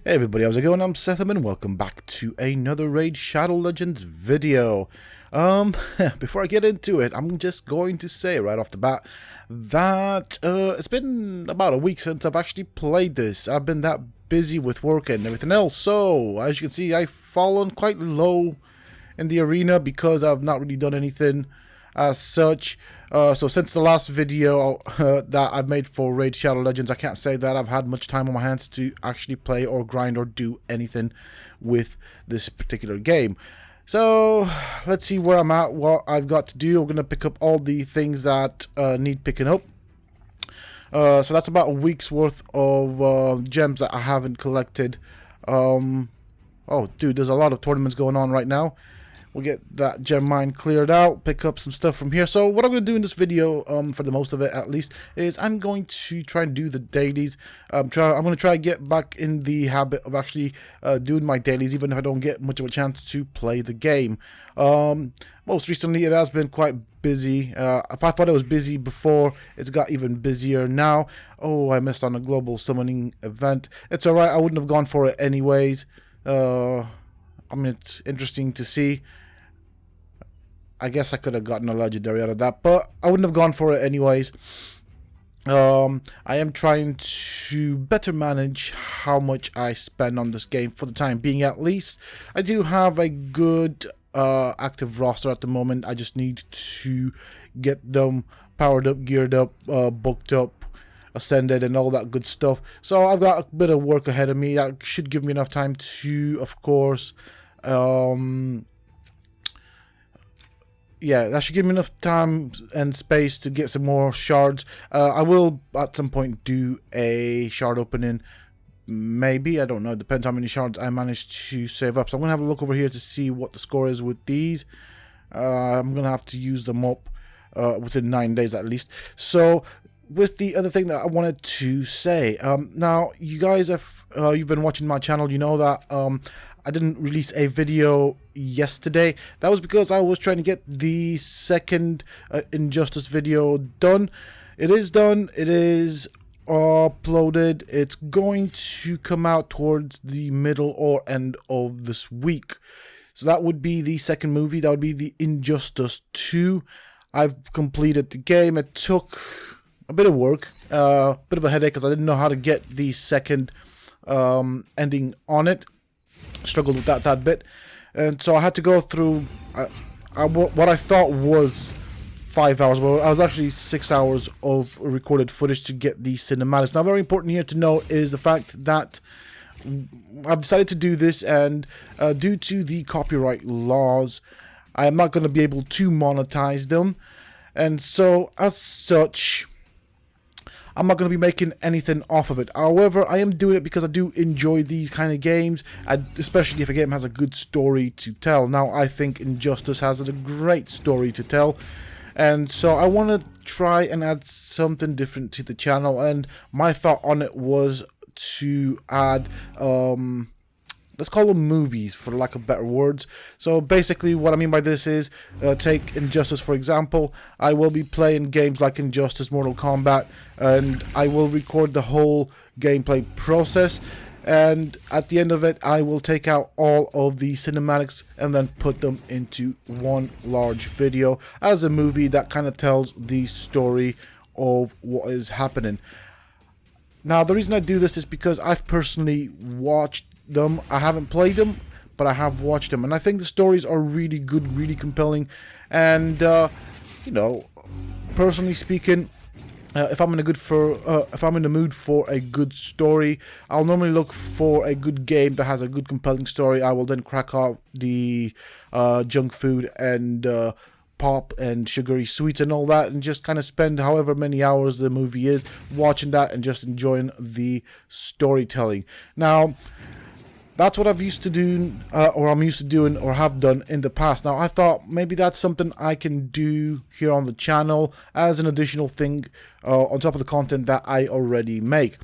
Hey everybody, how's it going? I'm Sethum and welcome back to another Raid Shadow Legends video. Before I get into it, I'm just going to say right off the bat that it's been about a week since I've actually played this. I've been that busy with work and everything else, so as you can see, I've fallen quite low in the arena because I've not really done anything as such. So since the last video that I've made for Raid Shadow Legends, I can't say that I've had much time on my hands to actually play or grind or do anything with this particular game. So let's see where I'm at, what I've got to do. I'm going to pick up all the things that need picking up. So that's about a week's worth of gems that I haven't collected. Oh dude, there's a lot of tournaments going on right now. We'll get that gem mine cleared out, pick up some stuff from here. So what I'm going to do in this video, for the most of it at least, is I'm going to try and do the dailies. I'm going to try to get back in the habit of actually doing my dailies, even if I don't get much of a chance to play the game. Most recently, it has been quite busy. If I thought it was busy before, it's got even busier now. Oh, I missed on a global summoning event. It's alright, I wouldn't have gone for it anyways. I mean, it's interesting to see. I guess I could have gotten a legendary out of that, but I wouldn't have gone for it anyways. I am trying to better manage how much I spend on this game for the time being, at least. I do have a good active roster at the moment. I just need to get them powered up, geared up, booked up, ascended, and all that good stuff. So I've got a bit of work ahead of me. That should give me enough time to, of course, yeah, that should give me enough time and space to get some more shards. I will at some point do a shard opening. Maybe, I don't know. It depends how many shards I manage to save up. So I'm going to have a look over here to see what the score is with these. I'm going to have to use them up within 9 days at least. So with the other thing that I wanted to say, now you guys have you've been watching my channel, you know that I didn't release a video yesterday. That was because I was trying to get the second Injustice video done. It is done. It is uploaded. It's going to come out towards the middle or end of this week. So that would be the second movie. That would be the Injustice 2. I've completed the game. It took a bit of work, a bit of a headache because I didn't know how to get the second ending on it. Struggled with that bit, and so I had to go through what I thought was 5 hours, but I was actually 6 hours of recorded footage to get the cinematics. Now, very important here to know is the fact that I've decided to do this, and due to the copyright laws, I am not going to be able to monetize them, and so as such, I'm not going to be making anything off of it. However, I am doing it because I do enjoy these kind of games, especially if a game has a good story to tell. Now, I think Injustice has a great story to tell, and so I want to try and add something different to the channel, and my thought on it was to add let's call them movies, for lack of better words. So basically what I mean by this is, take Injustice for example. I will be playing games like Injustice, Mortal Kombat, and I will record the whole gameplay process, and at the end of it I will take out all of the cinematics and then put them into one large video as a movie that kind of tells the story of what is happening. Now, the reason I do this is because I've personally watched them. I haven't played them, but I have watched them, and I think the stories are really good, really compelling. And you know, personally speaking, if I'm in the mood for a good story, I'll normally look for a good game that has a good, compelling story. I will then crack out the junk food and pop and sugary sweets and all that, and just kind of spend however many hours the movie is watching that and just enjoying the storytelling. Now, that's what I've used to do, or I'm used to doing, or have done in the past. Now, I thought maybe that's something I can do here on the channel as an additional thing on top of the content that I already make.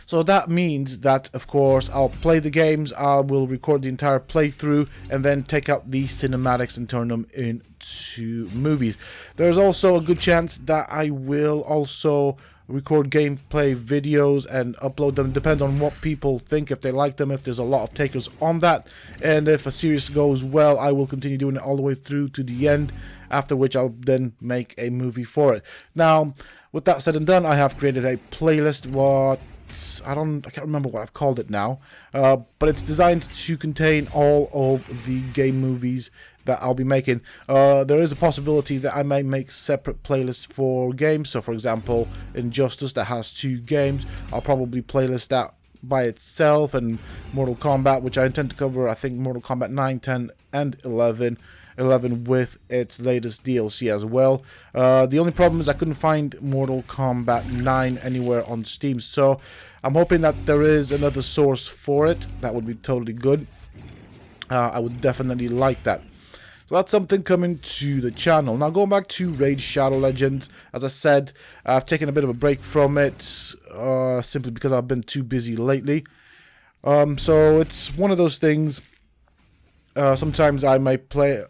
So that means that, of course, I'll play the games, I will record the entire playthrough, and then take out the cinematics and turn them into movies. There's also a good chance that I will also record gameplay videos and upload them. Depends on what people think, if they like them, if there's a lot of takers on that. And if a series goes well, I will continue doing it all the way through to the end, after which I'll then make a movie for it. Now, with that said and done, I have created a playlist. I can't remember what I've called it now, but it's designed to contain all of the game movies that I'll be making. There is a possibility that I may make separate playlists for games. So for example, Injustice, that has 2 games, I'll probably playlist that by itself, and Mortal Kombat, which I intend to cover, I think Mortal Kombat 9, 10 and 11 with its latest DLC as well. The only problem is I couldn't find Mortal Kombat 9 anywhere on Steam, so I'm hoping that there is another source for it. That would be totally good. I would definitely like that. So that's something coming to the channel. Now, going back to Raid Shadow Legends, as I said, I've taken a bit of a break from it, simply because I've been too busy lately. So it's one of those things. Sometimes I may play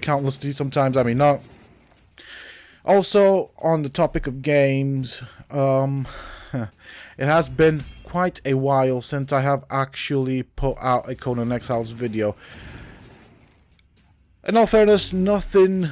countlessly, sometimes I may not. Also, on the topic of games, it has been quite a while since I have actually put out a Conan Exiles video. In all fairness, nothing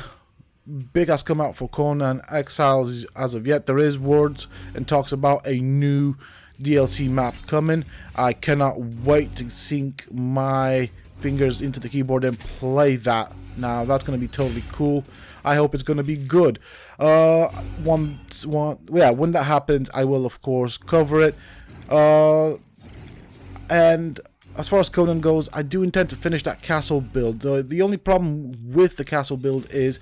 big has come out for Conan Exiles as of yet. There is words and talks about a new DLC map coming. I cannot wait to sink my fingers into the keyboard and play that. Now, that's going to be totally cool. I hope it's going to be good. When that happens, I will of course cover it. And as far as Conan goes, I do intend to finish that castle build. The only problem with the castle build is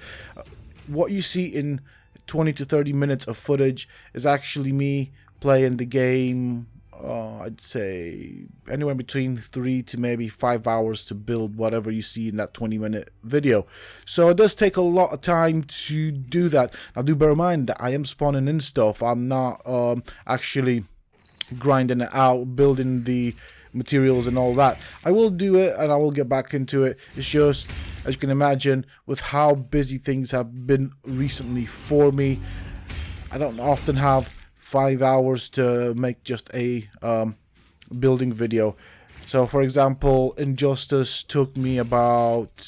what you see in 20 to 30 minutes of footage is actually me playing the game. I'd say anywhere between 3 to maybe 5 hours to build whatever you see in that 20-minute video. So it does take a lot of time to do that. Now, do bear in mind that I am spawning in stuff. I'm not actually grinding it out, building the materials and all that. I will do it and I will get back into it. It's just, as you can imagine, with how busy things have been recently for me, I don't often have 5 hours to make just a building video. So for example, Injustice took me about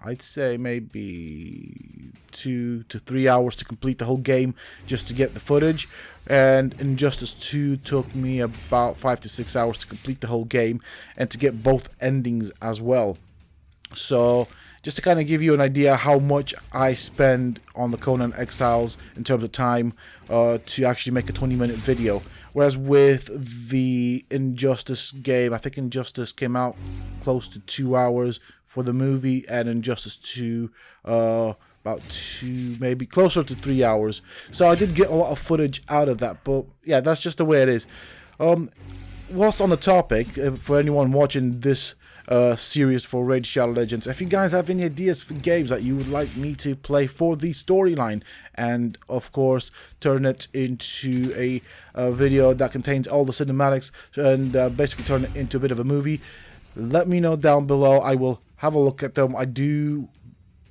I'd say maybe 2 to 3 hours to complete the whole game just to get the footage, and Injustice 2 took me about 5 to 6 hours to complete the whole game and to get both endings as well. So just to kind of give you an idea how much I spend on the Conan Exiles in terms of time to actually make a 20-minute video. Whereas with the Injustice game, I think Injustice came out close to 2 hours for the movie, and Injustice 2 about 2, maybe closer to 3 hours. So I did get a lot of footage out of that, but yeah, that's just the way it is. Whilst on the topic, for anyone watching this series for Raid Shadow Legends, if you guys have any ideas for games that you would like me to play for the storyline, and of course turn it into a video that contains all the cinematics and basically turn it into a bit of a movie, let me know down below. I will have a look at them. I do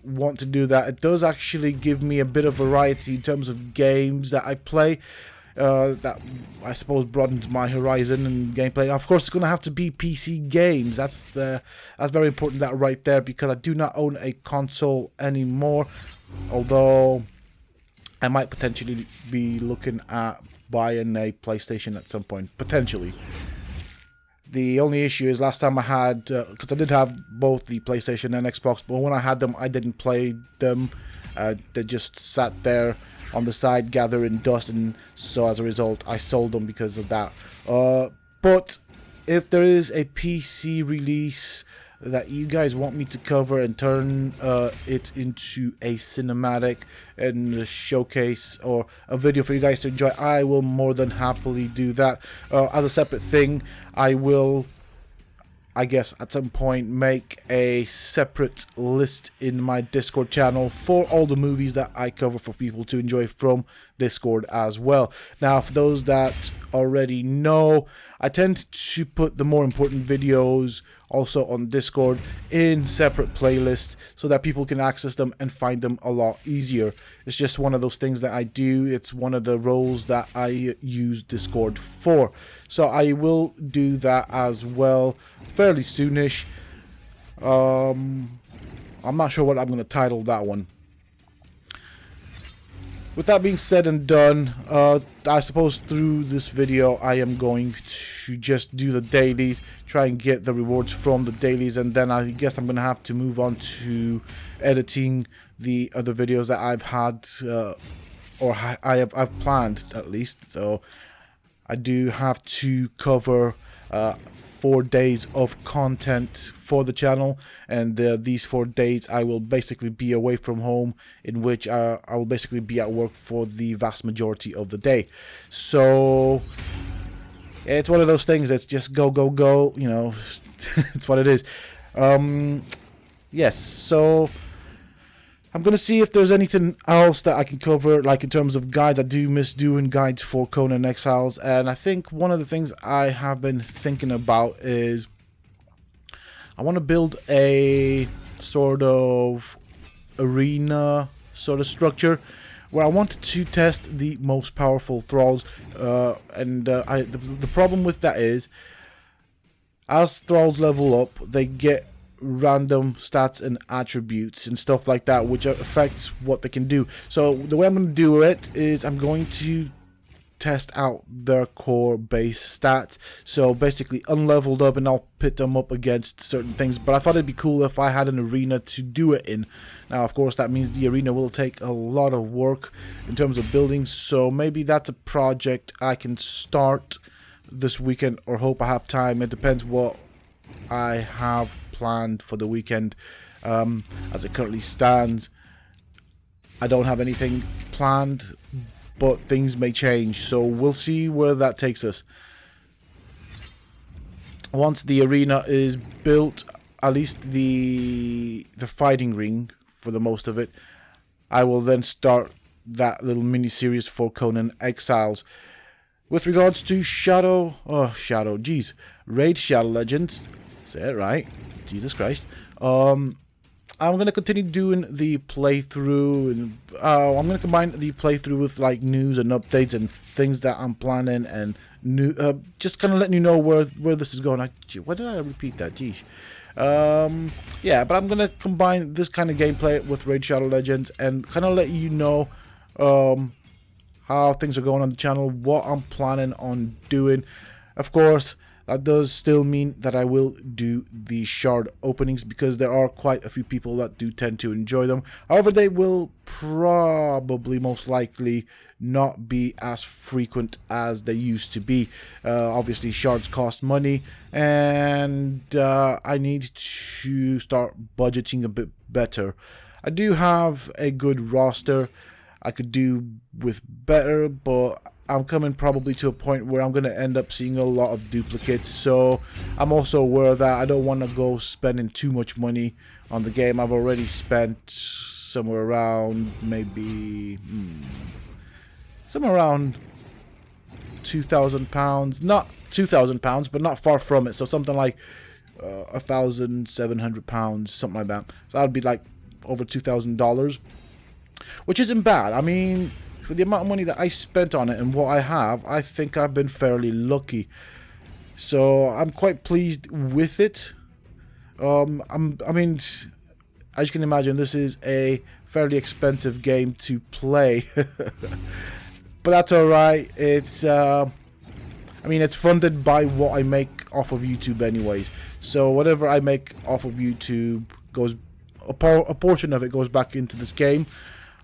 want to do that. It does actually give me a bit of variety in terms of games that I play. That I suppose broadens my horizon and gameplay. Of course, it's going to have to be PC games. That's very important, that right there, because I do not own a console anymore. Although I might potentially be looking at buying a PlayStation at some point, potentially. The only issue is last time I had, because I did have both the PlayStation and Xbox, but when I had them, I didn't play them. They just sat there on the side gathering dust, and so as a result I sold them because of that. But if there is a PC release that you guys want me to cover and turn it into a cinematic and a showcase or a video for you guys to enjoy, I will more than happily do that. As a separate thing, I will, I guess, at some point make a separate list in my Discord channel for all the movies that I cover for people to enjoy from Discord as well. Now, for those that already know, I tend to put the more important videos also on Discord in separate playlists so that people can access them and find them a lot easier. It's just one of those things that I do. It's one of the roles that I use Discord for. So I will do that as well fairly soonish. I'm not sure what I'm going to title that one. With that being said and done, I suppose through this video I am going to just do the dailies, try and get the rewards from the dailies, and then I guess I'm going to have to move on to editing the other videos that I've had, or I've planned at least. So I do have to cover 4 days of content for the channel, and these 4 days I will basically be away from home, in which I will basically be at work for the vast majority of the day. So it's one of those things that's just go, you know. It's what it is. Yes, so I'm going to see if there's anything else that I can cover, like in terms of guides. I do miss doing guides for Conan Exiles, and I think one of the things I have been thinking about is I want to build a sort of arena sort of structure where I want to test the most powerful thralls, the problem with that is, as thralls level up, they get random stats and attributes and stuff like that, which affects what they can do. So the way I'm going to do it is I'm going to test out their core base stats. So basically unleveled up, and I'll pit them up against certain things. But I thought it'd be cool if I had an arena to do it in. Now, of course, that means the arena will take a lot of work in terms of building. So maybe that's a project I can start this weekend, or hope I have time. It depends what I have planned for the weekend. As it currently stands, I don't have anything planned, but things may change, so we'll see where that takes us. Once the arena is built, at least the fighting ring for the most of it, I will then start that little mini series for Conan Exiles. With regards to Raid Shadow Legends, say it right, Jesus Christ. I'm going to continue doing the playthrough, and I'm going to combine the playthrough with like news and updates and things that I'm planning, and just kind of letting you know where this is going. Why did I repeat that? Geez. Yeah, but I'm going to combine this kind of gameplay with Raid Shadow Legends and kind of let you know how things are going on the channel, what I'm planning on doing. Of course, that does still mean that I will do the shard openings, because there are quite a few people that do tend to enjoy them. However, they will probably most likely not be as frequent as they used to be. Obviously, shards cost money, and I need to start budgeting a bit better. I do have a good roster. I could do with better, but I'm coming probably to a point where I'm going to end up seeing a lot of duplicates. So I'm also aware of that. I don't want to go spending too much money on the game. I've already spent somewhere around maybe somewhere around £2,000. Not £2,000, but not far from it. So something like £1,700, something like that. So that'd be like over $2,000, which isn't bad. I mean, for the amount of money that I spent on it and what I have, I think I've been fairly lucky. So I'm quite pleased with it. I mean, as you can imagine, this is a fairly expensive game to play. But that's alright. It's, I mean, it's funded by what I make off of YouTube anyways. So whatever I make off of YouTube goes, a portion of it goes back into this game.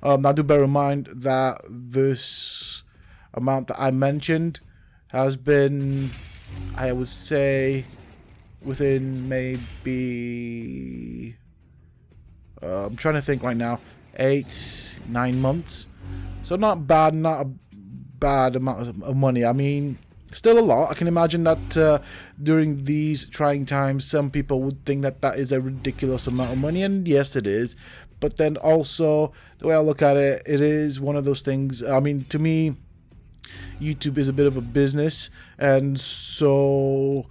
Now do bear in mind that this amount that I mentioned has been, I would say, within maybe, I'm trying to think right now, 8-9 months. So not bad, not a bad amount of money. I mean, still a lot. I can imagine that during these trying times, some people would think that that is a ridiculous amount of money, and yes, it is. but then also the way I look at it, it is one of those things. I mean, to me, YouTube is a bit of a business, and so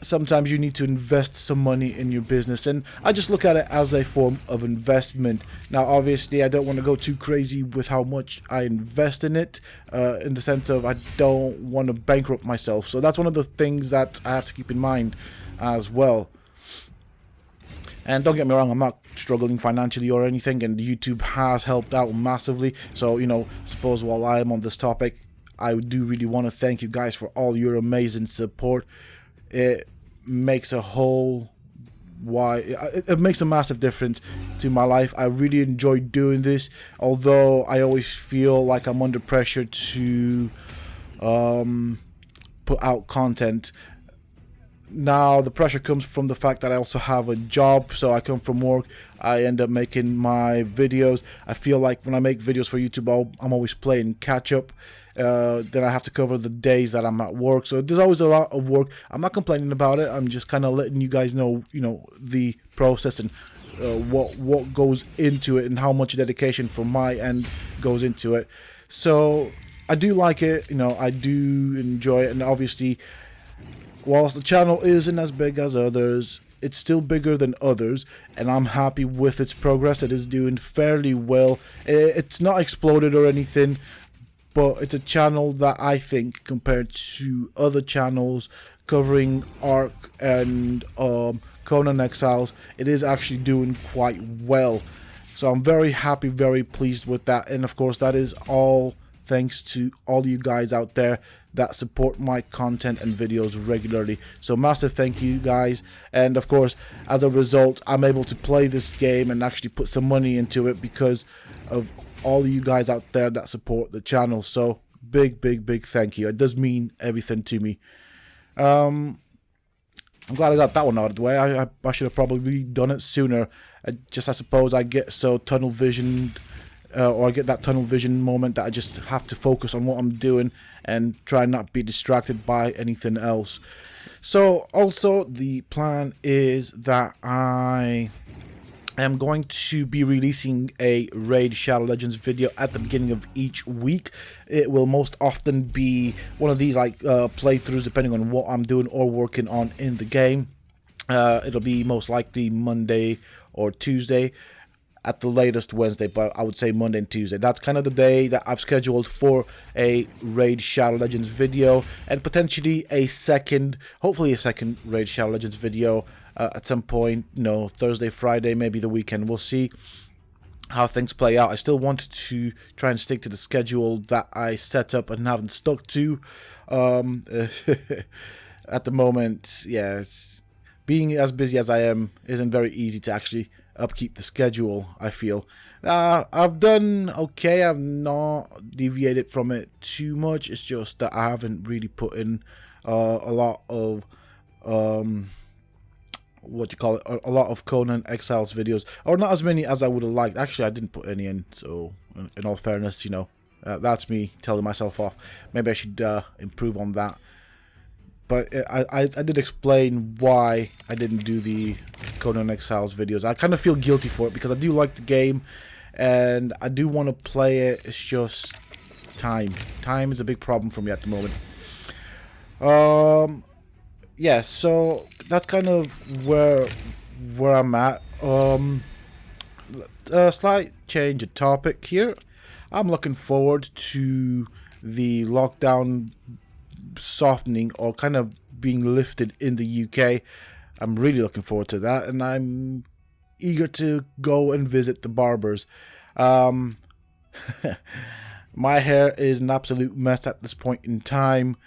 sometimes you need to invest some money in your business, and I just look at it as a form of investment. Now obviously I don't want to go too crazy with how much I invest in it, in the sense of I don't want to bankrupt myself, so that's one of the things that I have to keep in mind as well. And don't get me wrong, I'm not struggling financially or anything, and YouTube has helped out massively. So, you know, I suppose while I am on this topic, I do really want to thank you guys for all your amazing support. It makes a it makes a massive difference to my life. I really enjoy doing this, although I always feel like I'm under pressure to put out content. Now the pressure comes from the fact that I also have a job, so I come from work, I end up making my videos. I feel like when I make videos for YouTube, I'm always playing catch up. Then I have to cover the days that I'm at work, so there's always a lot of work. I'm not complaining about it. I'm just kind of letting you guys know, you know, the process and what goes into it and how much dedication from my end goes into it. So I do like it, you know, I do enjoy it, and obviously, whilst the channel isn't as big as others, it's still bigger than others, and I'm happy with its progress. It is doing fairly well. It's not exploded or anything, but it's a channel that I think, compared to other channels covering Ark and Conan Exiles, it is actually doing quite well. So I'm very happy, very pleased with that, and of course that is all thanks to all you guys out there that support my content and videos regularly. So massive thank you guys, and of course as a result I'm able to play this game and actually put some money into it because of all you guys out there that support the channel. So big thank you. It does mean everything to me. I'm glad I got that one out of the way. I should have probably done it sooner. I suppose I get so tunnel visioned, or I get that tunnel vision moment that I just have to focus on what I'm doing and try not be distracted by anything else. So also the plan is that I am going to be releasing a Raid Shadow Legends video at the beginning of each week. It will most often be one of these like playthroughs, depending on what I'm doing or working on in the game. It'll be most likely Monday or Tuesday, at the latest Wednesday, but I would say Monday and Tuesday. That's kind of the day that I've scheduled for a Raid Shadow Legends video, and potentially hopefully a second Raid Shadow Legends video at some point, you know, Thursday, Friday, maybe the weekend. We'll see how things play out. I still want to try and stick to the schedule that I set up and haven't stuck to. At the moment, yeah, being as busy as I am isn't very easy to actually upkeep the schedule, I feel. I've done okay. I've not deviated from it too much. It's just that I haven't really put in a lot of a lot of Conan Exiles videos, or not as many as I would have liked. Actually, I didn't put any in, so in all fairness, you know, that's me telling myself off. Maybe I should improve on that. But I did explain why I didn't do the Conan Exiles videos. I kind of feel guilty for it because I do like the game and I do want to play it. It's just time. Time is a big problem for me at the moment. Yeah, so that's kind of where I'm at. A slight change of topic here. I'm looking forward to the lockdown softening or kind of being lifted in the UK. I'm really looking forward to that, and I'm eager to go and visit the barbers. My hair is an absolute mess at this point in time.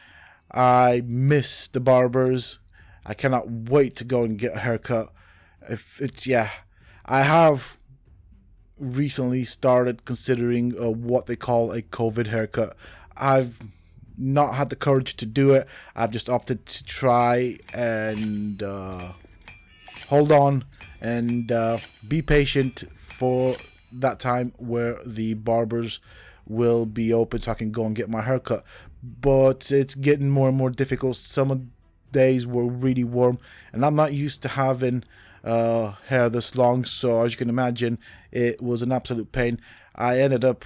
I miss the barbers. I cannot wait to go and get a haircut. I have recently started considering what they call a COVID haircut. I've not had the courage to do it. I've just opted to try and hold on and be patient for that time where the barbers will be open so I can go and get my haircut. But it's getting more and more difficult. Some days were really warm, and I'm not used to having hair this long, so as you can imagine, it was an absolute pain. I ended up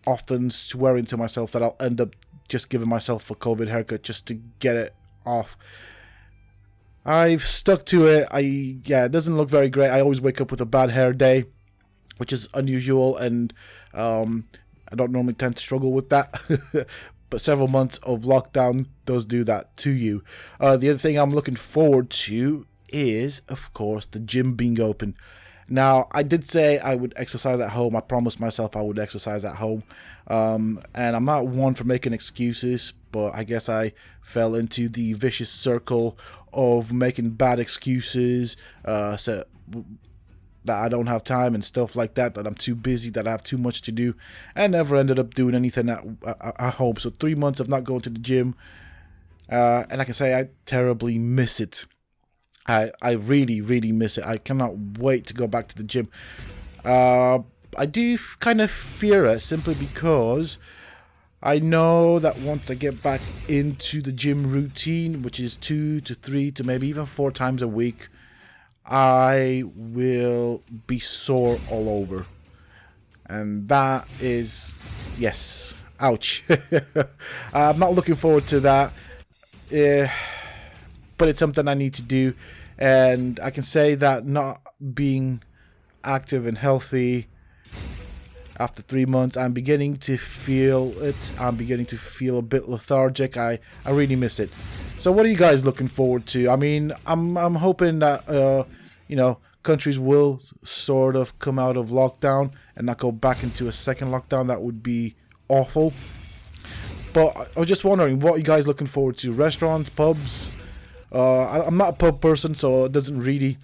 often swearing to myself that I'll end up just giving myself a COVID haircut just to get it off. I've stuck to it. It doesn't look very great. I always wake up with a bad hair day, which is unusual, and I don't normally tend to struggle with that. But several months of lockdown does do that to you. The other thing I'm looking forward to is, of course, the gym being open. Now, I did say I would exercise at home. I promised myself I would exercise at home. And I'm not one for making excuses, but I guess I fell into the vicious circle of making bad excuses, so that I don't have time and stuff like that, that I'm too busy, that I have too much to do, and never ended up doing anything at home. So 3 months of not going to the gym, and I can say I terribly miss it. I really, really miss it. I cannot wait to go back to the gym. I do kind of fear it, simply because I know that once I get back into the gym routine, which is 2 to 3 to maybe even 4 times a week, I will be sore all over. And that is, yes, ouch. I'm not looking forward to that. But it's something I need to do. And I can say that not being active and healthy after 3 months, I'm beginning to feel it. I'm beginning to feel a bit lethargic. I really miss it. So what are you guys looking forward to? I mean, I'm hoping that countries will sort of come out of lockdown and not go back into a second lockdown. That would be awful. But I was just wondering, what are you guys looking forward to? Restaurants, pubs? I'm not a pub person, so it doesn't really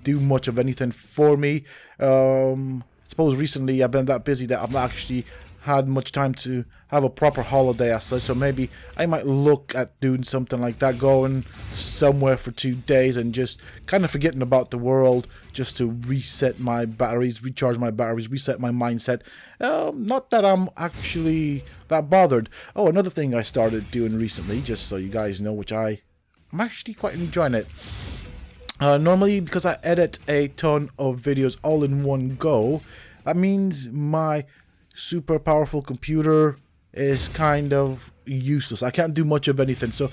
do much of anything for me. I suppose recently I've been that busy that I've not actually had much time to have a proper holiday as such, so maybe I might look at doing something like that, going somewhere for 2 days and just kind of forgetting about the world, just to reset my batteries, recharge my batteries, reset my mindset. Not that I'm actually that bothered. Oh, another thing I started doing recently, just so you guys know, which I'm actually quite enjoying it. Normally, because I edit a ton of videos all in one go, that means my super powerful computer is kind of useless. I can't do much of anything. So,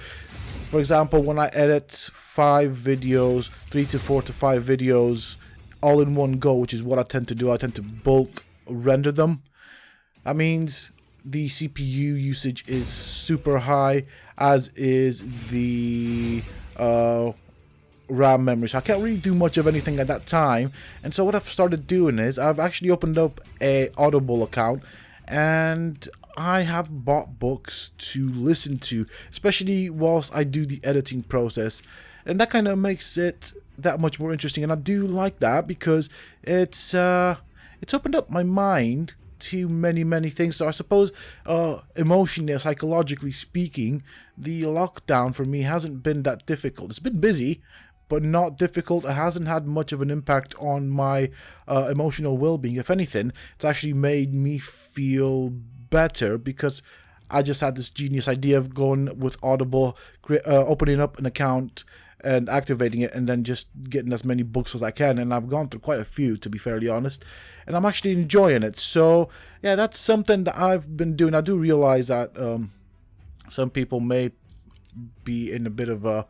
for example, when I edit 5 videos, 3 to 4 to 5 videos all in one go, which is what I tend to do, I tend to bulk render them. That means the CPU usage is super high, as is the RAM memory, so I can't really do much of anything at that time. And so what I've started doing is I've actually opened up a Audible account, and I have bought books to listen to, especially whilst I do the editing process, and that kind of makes it that much more interesting. And I do like that because it's opened up my mind to many things. So I suppose emotionally, psychologically speaking, the lockdown for me hasn't been that difficult. It's been busy, but not difficult. It hasn't had much of an impact on my emotional well-being. If anything, it's actually made me feel better, because I just had this genius idea of going with Audible, opening up an account and activating it, and then just getting as many books as I can. And I've gone through quite a few, to be fairly honest, and I'm actually enjoying it. So yeah, that's something that I've been doing. I do realize that some people may be in a bit of a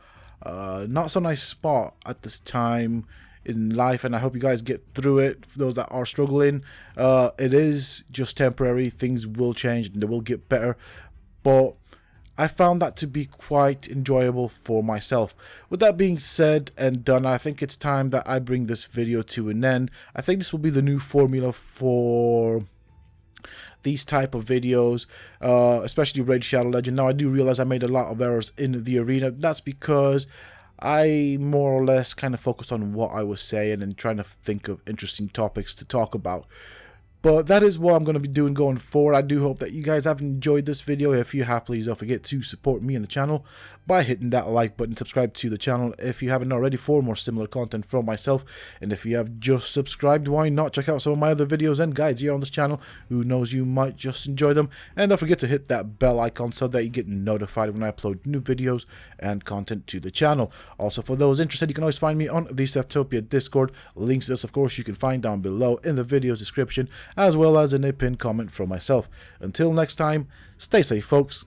not so nice spot at this time in life, and I hope you guys get through it. For those that are struggling, it is just temporary. Things will change and they will get better, but I found that to be quite enjoyable for myself. With that being said and done, I think it's time that I bring this video to an end. I think this will be the new formula for these type of videos, especially Raid Shadow Legend. Now, I do realize I made a lot of errors in the arena. That's because I more or less kind of focused on what I was saying and trying to think of interesting topics to talk about. But that is what I'm going to be doing going forward. I do hope that you guys have enjoyed this video. If you have, please don't forget to support me and the channel by hitting that like button, subscribe to the channel if you haven't already for more similar content from myself. And if you have just subscribed, why not check out some of my other videos and guides here on this channel? Who knows, you might just enjoy them. And don't forget to hit that bell icon so that you get notified when I upload new videos and content to the channel. Also, for those interested, you can always find me on the Sethtopia Discord. Links to this, of course, you can find down below in the video's description, as well as in a pinned comment from myself. Until next time, stay safe, folks.